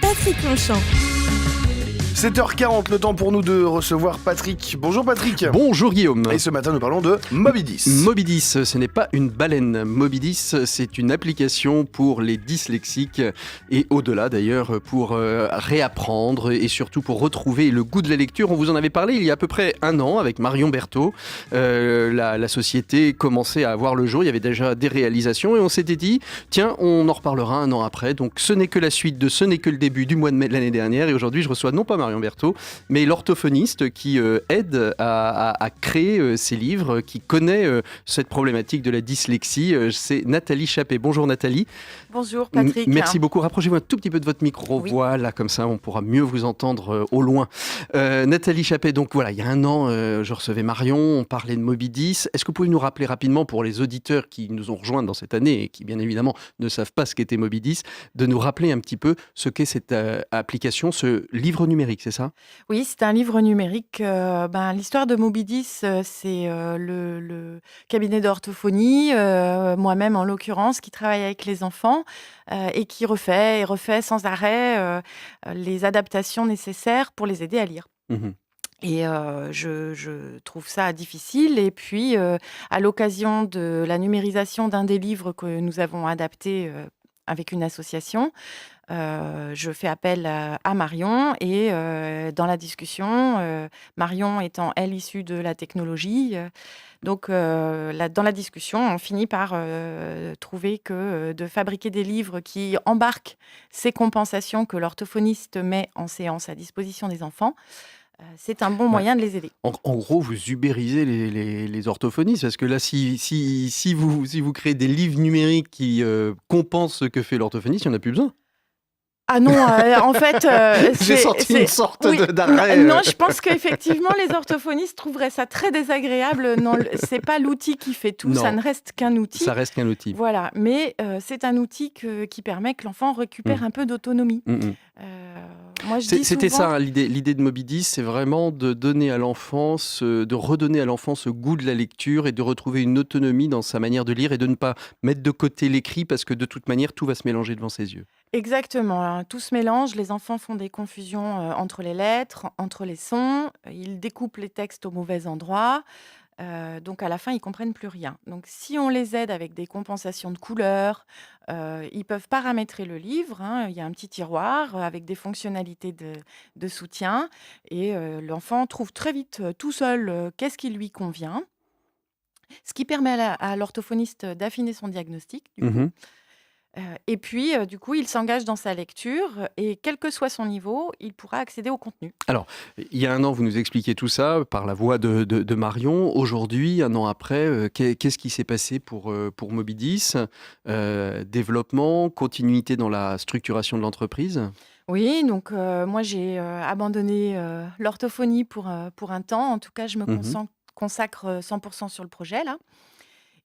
Patrick Longchamp. 7h40, le temps pour nous de recevoir Patrick. Bonjour Patrick. Bonjour Guillaume. Et ce matin, nous parlons de Moby 10. Moby 10, ce n'est pas une baleine. Moby 10, c'est une application pour les dyslexiques et au-delà d'ailleurs pour réapprendre et surtout pour retrouver le goût de la lecture. On vous en avait parlé il y a à peu près un an avec Marion Berthaud. La société commençait à voir le jour, il y avait déjà des réalisations et on s'était dit, tiens, on en reparlera un an après. Donc ce n'est que la suite de Ce n'est que le début du mois de mai de l'année dernière et aujourd'hui je reçois non pas Marion Berthaud, mais l'orthophoniste qui aide à créer ces livres, qui connaît cette problématique de la dyslexie. C'est Nathalie Chappé. Bonjour Nathalie. Bonjour Patrick. Merci beaucoup. Rapprochez-vous un tout petit peu de votre micro. Oui. Voilà, comme ça on pourra mieux vous entendre au loin. Nathalie Chappé, donc voilà, il y a un an, je recevais Marion, on parlait de Moby 10. Est-ce que vous pouvez nous rappeler rapidement, pour les auditeurs qui nous ont rejoints dans cette année et qui bien évidemment ne savent pas ce qu'était Moby 10, de nous rappeler un petit peu ce qu'est cette application, ce livre numérique, c'est ça ? Oui, c'est un livre numérique. L'histoire de Moby 10, c'est le cabinet d'orthophonie, moi-même en l'occurrence, qui travaille avec les enfants et qui refait sans arrêt les adaptations nécessaires pour les aider à lire. Mhm. Et je trouve ça difficile. Et puis, à l'occasion de la numérisation d'un des livres que nous avons adapté avec une association, je fais appel à Marion et dans la discussion, Marion étant, elle, issue de la technologie, dans la discussion, on finit par trouver que de fabriquer des livres qui embarquent ces compensations que l'orthophoniste met en séance à disposition des enfants, c'est un bon moyen de les aider. En gros, vous ubérisez les orthophonistes, parce que là, si vous créez des livres numériques qui compensent ce que fait l'orthophoniste, il n'y en a plus besoin. Ah non, en fait, J'ai senti une sorte oui, d'arrêt. Non, je pense qu'effectivement, les orthophonistes trouveraient ça très désagréable. Non, c'est pas l'outil qui fait tout, Non. ça ne reste qu'un outil. Ça reste qu'un outil. Voilà, mais c'est un outil qui permet que l'enfant récupère un peu d'autonomie. Moi, je dis C'était souvent... ça, hein, l'idée de Moby 10, c'est vraiment de donner à l'enfant, de redonner à l'enfant ce goût de la lecture et de retrouver une autonomie dans sa manière de lire et de ne pas mettre de côté l'écrit parce que de toute manière, tout va se mélanger devant ses yeux. Exactement, hein, tout se mélange, les enfants font des confusions entre les lettres, entre les sons, ils découpent les textes au mauvais endroit, donc à la fin ils comprennent plus rien. Donc si on les aide avec des compensations de couleurs, ils peuvent paramétrer le livre, hein, il y a un petit tiroir avec des fonctionnalités de soutien et l'enfant trouve très vite tout seul qu'est-ce qui lui convient, ce qui permet à l'orthophoniste d'affiner son diagnostic du coup. Mhm. Et puis, du coup, il s'engage dans sa lecture et quel que soit son niveau, il pourra accéder au contenu. Alors, il y a un an, vous nous expliquiez tout ça par la voix de Marion. Aujourd'hui, un an après, qu'est-ce qui s'est passé pour Moby 10 ? Développement, continuité dans la structuration de l'entreprise ? Oui, donc moi, j'ai abandonné l'orthophonie pour un temps. En tout cas, je me consacre 100% sur le projet, là.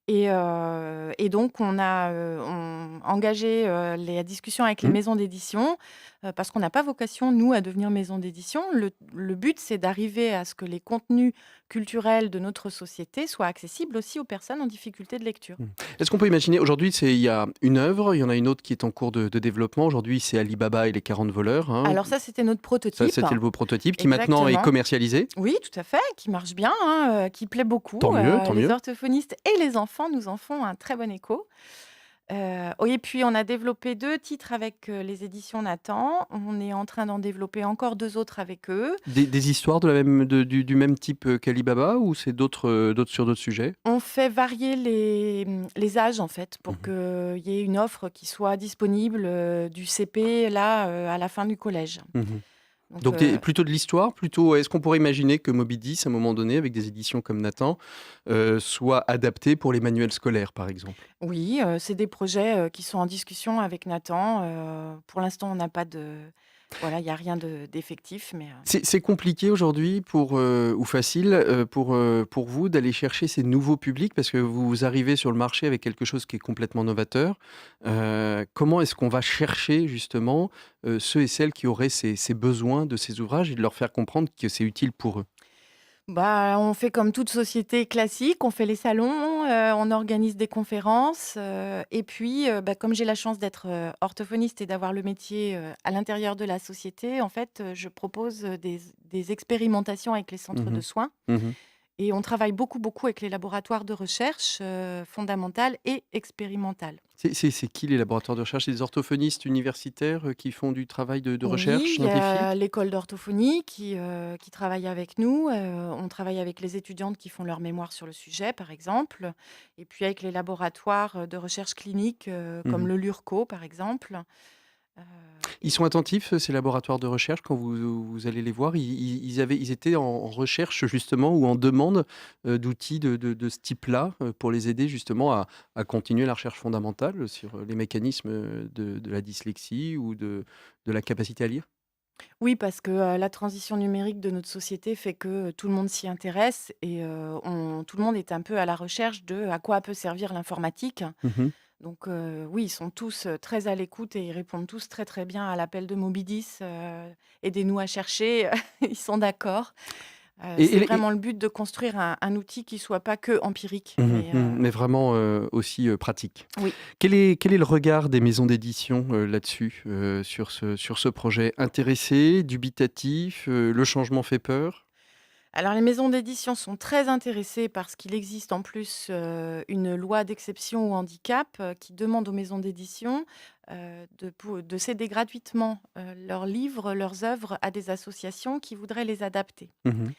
Et donc, on a engagé la discussion avec les maisons d'édition parce qu'on n'a pas vocation, nous, à devenir maison d'édition. Le but, c'est d'arriver à ce que les contenus culturels de notre société soient accessibles aussi aux personnes en difficulté de lecture. Est-ce qu'on peut imaginer, aujourd'hui, il y a une œuvre, il y en a une autre qui est en cours de développement. Aujourd'hui, c'est Alibaba et les 40 voleurs. Hein. Alors ça, c'était notre prototype. Ça, c'était le prototype qui maintenant est Exactement. commercialisé. Oui, tout à fait, qui marche bien, hein, qui plaît beaucoup. Tant mieux, tant Les mieux. orthophonistes et les enfants nous en font un très bon écho. Oui, et puis on a développé 2 titres avec les éditions Nathan. On est en train d'en développer encore 2 autres avec eux. Des histoires du même type qu'Alibaba ou c'est sur d'autres sujets ? On fait varier les âges, en fait, pour qu'il y ait une offre qui soit disponible du CP, là, à la fin du collège. Donc plutôt de l'histoire, est-ce qu'on pourrait imaginer que Moby 10, à un moment donné, avec des éditions comme Nathan, soit adapté pour les manuels scolaires, par exemple ? Oui, c'est des projets qui sont en discussion avec Nathan. Pour l'instant, on n'a pas de... Voilà, il n'y a rien d'effectif, mais... C'est compliqué aujourd'hui ou facile pour vous d'aller chercher ces nouveaux publics parce que vous arrivez sur le marché avec quelque chose qui est complètement novateur. Comment est-ce qu'on va chercher justement ceux et celles qui auraient ces besoins de ces ouvrages et de leur faire comprendre que c'est utile pour eux ? Bah, on fait comme toute société classique, on fait les salons, on organise des conférences, et puis, bah, comme j'ai la chance d'être, orthophoniste et d'avoir le métier, à l'intérieur de la société, en fait, je propose, des expérimentations avec les centres de Mmh. soins Mmh. et on travaille beaucoup, beaucoup avec les laboratoires de recherche, fondamentale et expérimentale. C'est qui les laboratoires de recherche? C'est des orthophonistes universitaires, qui font du travail de recherche Oui, il y a scientifique? l'école d'orthophonie qui travaille avec nous. On travaille avec les étudiantes qui font leur mémoire sur le sujet, par exemple, et puis avec les laboratoires, de recherche clinique, comme Mmh. le Lurco, par exemple. Heu Ils et sont attentifs, ces laboratoires de recherche quand vous allez les voir? Ils étaient en recherche justement ou en demande, d'outils de ce type-là, pour les aider justement à continuer la recherche fondamentale sur, les mécanismes, de la dyslexie ou de la capacité à lire? oui, parce que, la transition numérique de notre société fait que, tout le monde s'y intéresse et on tout le monde est un peu à la recherche de à quoi peut servir l'informatique. Mmh. Donc oui, ils sont tous, très à l'écoute et ils répondent tous très, très bien à l'appel de Moby10, «Aidez-nous à chercher», ils sont d'accord. Et C'est les vraiment le but de construire un outil qui soit pas que empirique, Mmh mais mh. Mais vraiment, aussi, pratique. oui. Quel est le regard des maisons d'édition, là-dessus, sur ce projet? Intéressé, dubitatif, le changement fait peur? Alors les maisons d'édition sont très intéressées parce qu'il existe en plus, une loi d'exception au handicap, qui demande aux maisons d'édition, de céder gratuitement, leurs livres, leurs œuvres à des associations qui voudraient les adapter. Mmh mh.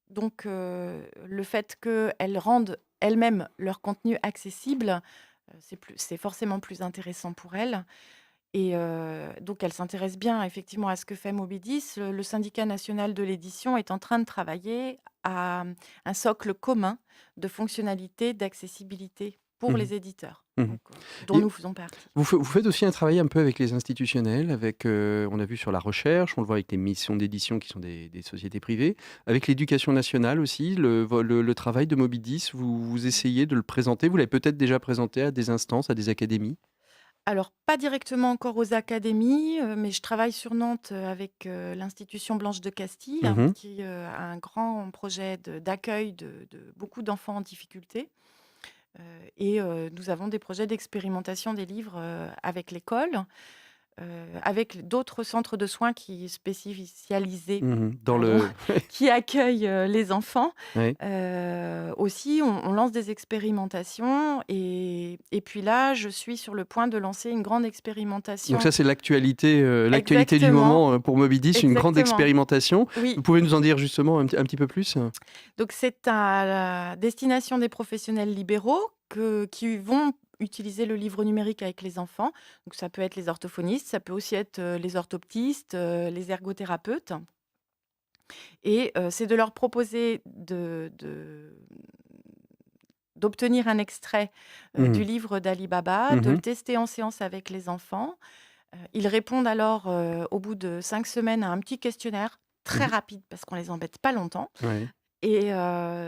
Donc le fait qu'elles rendent elles-mêmes leur contenu accessible, c'est forcément plus intéressant pour elles et donc elles s'intéressent bien effectivement à ce que fait Moby10. Le syndicat national de l'édition est en train de travailler à, un socle commun de fonctionnalités d'accessibilité pour Mmh. les éditeurs, Mmh. donc dont Et nous faisons partie. vous faites aussi un travail un peu avec les institutionnels, avec, on a vu sur la recherche, on le voit avec les missions d'édition qui sont des sociétés privées, avec l'éducation nationale aussi, le travail de Moby10, vous essayez de le présenter, vous l'avez peut-être déjà présenté à des instances, à des académies? Alors, pas directement encore aux académies, mais je travaille sur Nantes, avec, l'institution Blanche de Castille, Mmh mh. qui, a un grand projet d'accueil de beaucoup d'enfants en difficulté, et nous avons des projets d'expérimentation des livres, avec l'école, avec d'autres centres de soins qui spécialisés, Mmh. Dans pardon, le qui accueillent, les enfants. ouais. Aussi, on lance des expérimentations et puis là, je suis sur le point de lancer une grande Donc expérimentation. ça, c'est l'actualité du Exactement, moment, pour Moby10, une grande exactement. expérimentation. Vous Oui, pouvez nous en dire justement un petit peu plus? donc c'est à la destination des professionnels libéraux qui vont utiliser le livre numérique avec les enfants. Donc ça peut être les orthophonistes, ça peut aussi être, les orthoptistes, les ergothérapeutes et c'est de leur proposer d'obtenir un extrait, Mmh du mh. livre d'Ali Baba, de le Mmh. tester en séance avec les enfants. Ils répondent alors, au bout de 5 semaines à un petit questionnaire très Mmh. rapide parce qu'on les embête pas longtemps Ouais. et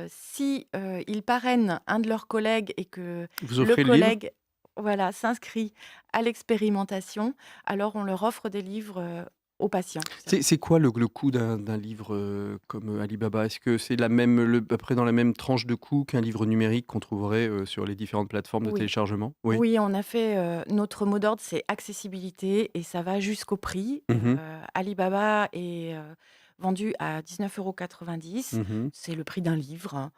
si, ils parrainent un de leurs collègues et que Vous le offrez le livre? collègue, voilà, s'inscrit à l'expérimentation, alors on leur offre des livres, aux patients. C'est quoi le coût d'un livre, comme, Ali Baba? Est-ce que c'est la même à peu près dans la même tranche de coût qu'un livre numérique qu'on trouverait, sur les différentes plateformes de Oui. téléchargement? Oui. Oui, on a fait, notre mot d'ordre, c'est accessibilité et ça va jusqu'au prix. Mmh mh. Alibaba est, vendu à 19,90 €. Mmh. C'est le prix d'un livre, hein.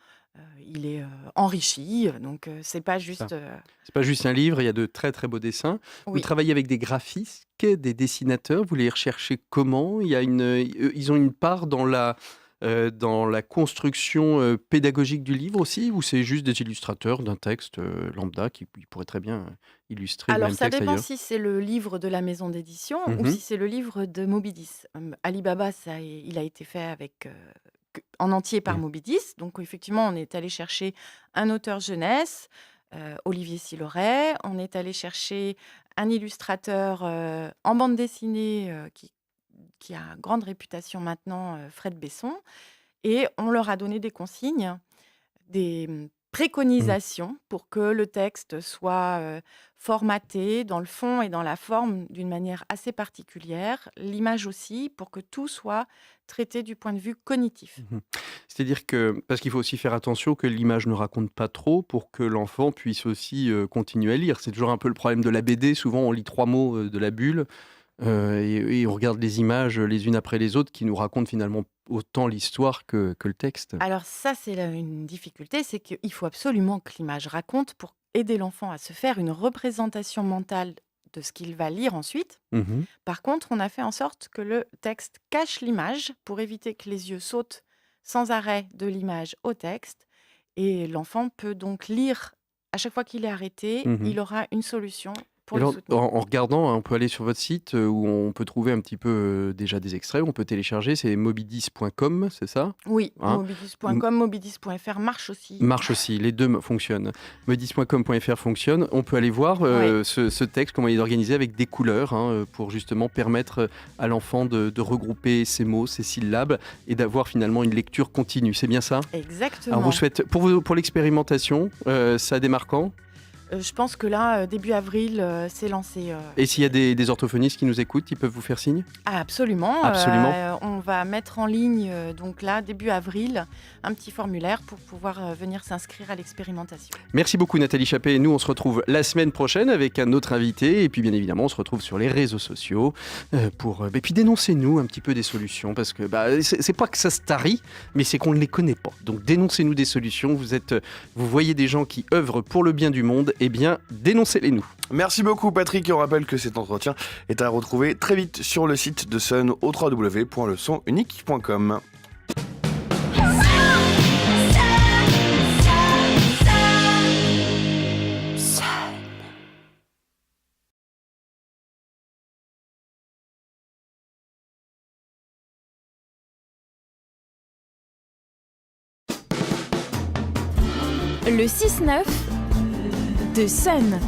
Il est, enrichi, donc c'est pas C'est ça. juste, C'est pas juste un livre, il y a de très, très beaux dessins. Vous oui. travaillez avec des graphistes, des dessinateurs, vous les recherchez comment? Il y a ils ont une part dans la construction, pédagogique du livre aussi? Ou c'est juste des illustrateurs d'un texte, lambda qui pourraient très bien, illustrer le Alors même ça texte dépend ailleurs? si c'est le livre de la maison d'édition ou Mmh. si c'est le livre de Moby10. Alibaba, il a été fait avec, en entier par Mmh. Moby10. Donc effectivement, on est allé chercher un auteur jeunesse, Olivier Siloret. On est allé chercher un illustrateur, en bande dessinée, qui a grande réputation maintenant, Fred Besson et on leur a donné des consignes, des, préconisations pour que le texte soit formaté dans le fond et dans la forme d'une manière assez particulière. L'image aussi, pour que tout soit traité du point de vue cognitif. Mhm. C'est-à-dire que, parce qu'il faut aussi faire attention que l'image ne raconte pas trop pour que l'enfant puisse aussi continuer à lire. C'est toujours un peu le problème de la BD. Souvent, on lit 3 mots de la bulle et on regarde les images les unes après les autres qui nous racontent finalement autant l'histoire que le texte. Alors ça, c'est une difficulté, c'est qu'il faut absolument que l'image raconte pour aider l'enfant à se faire une représentation mentale de ce qu'il va lire ensuite. Mhm. Par contre, on a fait en sorte que le texte cache l'image pour éviter que les yeux sautent sans arrêt de l'image au texte. Et l'enfant peut donc lire à chaque fois qu'il est arrêté, Mhm. il aura une solution pour Et le alors, soutenir. en regardant, hein, on peut aller sur votre site où on peut trouver un petit peu déjà des extraits, on peut télécharger, c'est moby10.com, c'est ça? Oui, Hein? moby10.com, moby10.fr marche aussi. Marche aussi, les deux fonctionnent. moby10.com.fr fonctionne. On peut aller voir Ouais. ce texte, comment il est organisé avec des couleurs, hein, pour justement permettre à l'enfant de regrouper ses mots, ses syllabes et d'avoir finalement une lecture continue. C'est bien ça? Exactement. Alors, vous souhaite, pour l'expérimentation, ça démarre quand? Je pense que là, début avril, c'est lancé. Et s'il y a des orthophonistes qui nous écoutent, ils peuvent vous faire signe? Ah, absolument. Absolument. On va mettre en ligne, donc là, début avril, un petit formulaire pour pouvoir venir s'inscrire à l'expérimentation. Merci beaucoup Nathalie Chappé. Nous, on se retrouve la semaine prochaine avec un autre invité. Et puis, bien évidemment, on se retrouve sur les réseaux sociaux pour... et puis, dénoncez-nous un petit peu des solutions. Parce que c'est pas que ça se tarit, mais c'est qu'on ne les connaît pas. Donc, dénoncez-nous des solutions. Vous voyez des gens qui œuvrent pour le bien du monde. Eh bien, dénoncez-les nous. Merci beaucoup Patrick et on rappelle que cet entretien est à retrouver très vite sur le site de Sun au www.lesonunique.com. Le 6-9 de Sun.